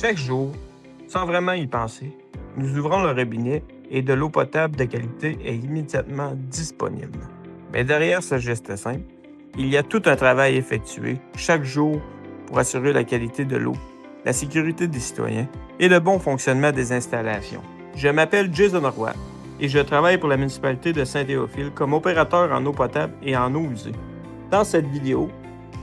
Chaque jour, sans vraiment y penser, nous ouvrons le robinet et de l'eau potable de qualité est immédiatement disponible. Mais derrière ce geste simple, il y a tout un travail effectué chaque jour pour assurer la qualité de l'eau, la sécurité des citoyens et le bon fonctionnement des installations. Je m'appelle Jason Roy et je travaille pour la municipalité de Saint-Théophile comme opérateur en eau potable et en eau usée. Dans cette vidéo,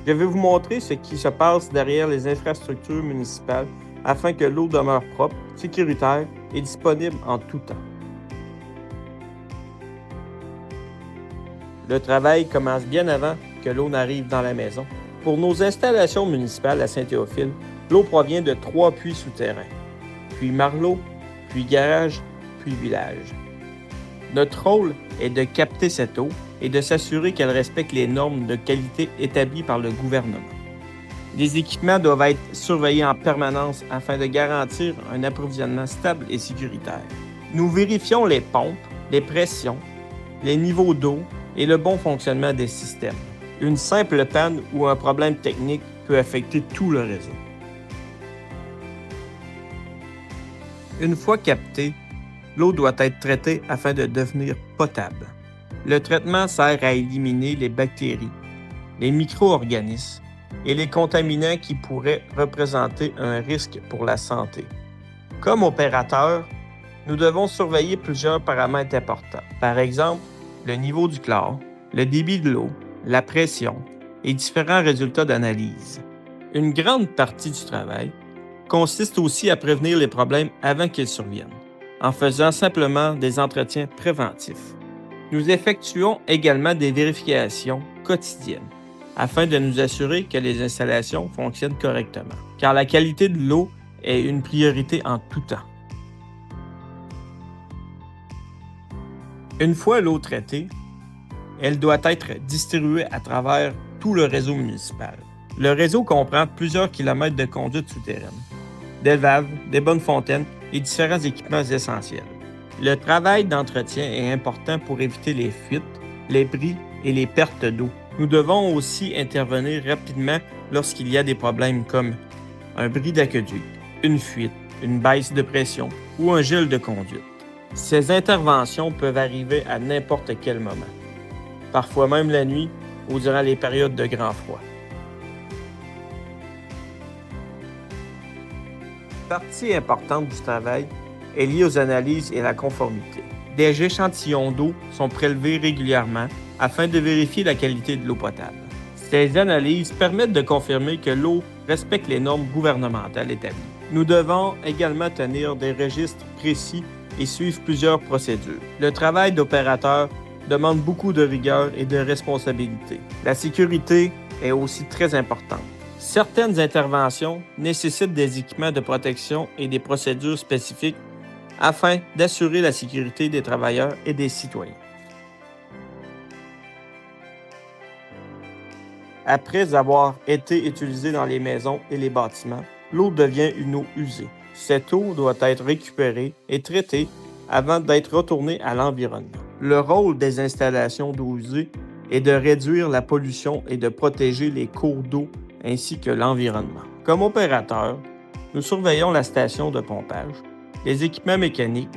je vais vous montrer ce qui se passe derrière les infrastructures municipales afin que l'eau demeure propre, sécuritaire et disponible en tout temps. Le travail commence bien avant que l'eau n'arrive dans la maison. Pour nos installations municipales à Saint-Théophile, l'eau provient de 3 puits souterrains, puis Marlot, puis garage, puis village. Notre rôle est de capter cette eau et de s'assurer qu'elle respecte les normes de qualité établies par le gouvernement. Les équipements doivent être surveillés en permanence afin de garantir un approvisionnement stable et sécuritaire. Nous vérifions les pompes, les pressions, les niveaux d'eau et le bon fonctionnement des systèmes. Une simple panne ou un problème technique peut affecter tout le réseau. Une fois captée, l'eau doit être traitée afin de devenir potable. Le traitement sert à éliminer les bactéries, les micro-organismes et les contaminants qui pourraient représenter un risque pour la santé. Comme opérateur, nous devons surveiller plusieurs paramètres importants. Par exemple, le niveau du chlore, le débit de l'eau, la pression et différents résultats d'analyse. Une grande partie du travail consiste aussi à prévenir les problèmes avant qu'ils surviennent, en faisant simplement des entretiens préventifs. Nous effectuons également des vérifications quotidiennes afin de nous assurer que les installations fonctionnent correctement, car la qualité de l'eau est une priorité en tout temps. Une fois l'eau traitée, elle doit être distribuée à travers tout le réseau municipal. Le réseau comprend plusieurs kilomètres de conduites souterraines, des valves, des bonnes fontaines et différents équipements essentiels. Le travail d'entretien est important pour éviter les fuites, les bris et les pertes d'eau. Nous devons aussi intervenir rapidement lorsqu'il y a des problèmes comme un bris d'aqueduc, une fuite, une baisse de pression ou un gel de conduite. Ces interventions peuvent arriver à n'importe quel moment, parfois même la nuit ou durant les périodes de grand froid. Une partie importante du travail est liée aux analyses et à la conformité. Des échantillons d'eau sont prélevés régulièrement afin de vérifier la qualité de l'eau potable. Ces analyses permettent de confirmer que l'eau respecte les normes gouvernementales établies. Nous devons également tenir des registres précis et suivre plusieurs procédures. Le travail d'opérateur demande beaucoup de rigueur et de responsabilité. La sécurité est aussi très importante. Certaines interventions nécessitent des équipements de protection et des procédures spécifiques afin d'assurer la sécurité des travailleurs et des citoyens. Après avoir été utilisée dans les maisons et les bâtiments, l'eau devient une eau usée. Cette eau doit être récupérée et traitée avant d'être retournée à l'environnement. Le rôle des installations d'eau usée est de réduire la pollution et de protéger les cours d'eau ainsi que l'environnement. Comme opérateur, nous surveillons la station de pompage, les équipements mécaniques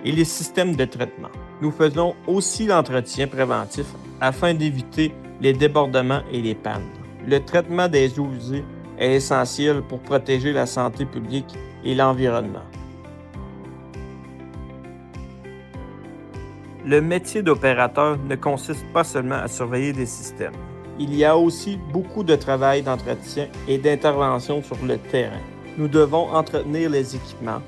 et les systèmes de traitement. Nous faisons aussi l'entretien préventif afin d'éviter les débordements et les pannes. Le traitement des eaux usées est essentiel pour protéger la santé publique et l'environnement. Le métier d'opérateur ne consiste pas seulement à surveiller des systèmes. Il y a aussi beaucoup de travail d'entretien et d'intervention sur le terrain. Nous devons entretenir les équipements,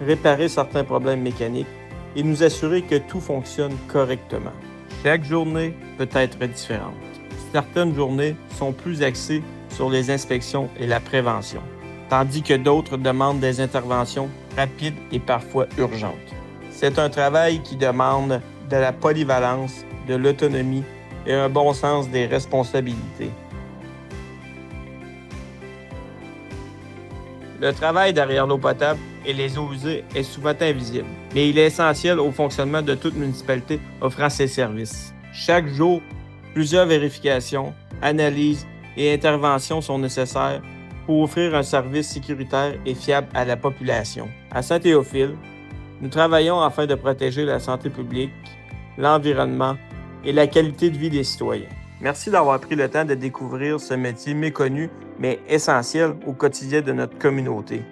réparer certains problèmes mécaniques et nous assurer que tout fonctionne correctement. Chaque journée peut être différente. Certaines journées sont plus axées sur les inspections et la prévention, tandis que d'autres demandent des interventions rapides et parfois urgentes. C'est un travail qui demande de la polyvalence, de l'autonomie et un bon sens des responsabilités. Le travail derrière l'eau potable et les eaux usées est souvent invisible, mais il est essentiel au fonctionnement de toute municipalité offrant ces services. Chaque jour, plusieurs vérifications, analyses et interventions sont nécessaires pour offrir un service sécuritaire et fiable à la population. À Saint-Théophile, nous travaillons afin de protéger la santé publique, l'environnement et la qualité de vie des citoyens. Merci d'avoir pris le temps de découvrir ce métier méconnu mais essentiel au quotidien de notre communauté.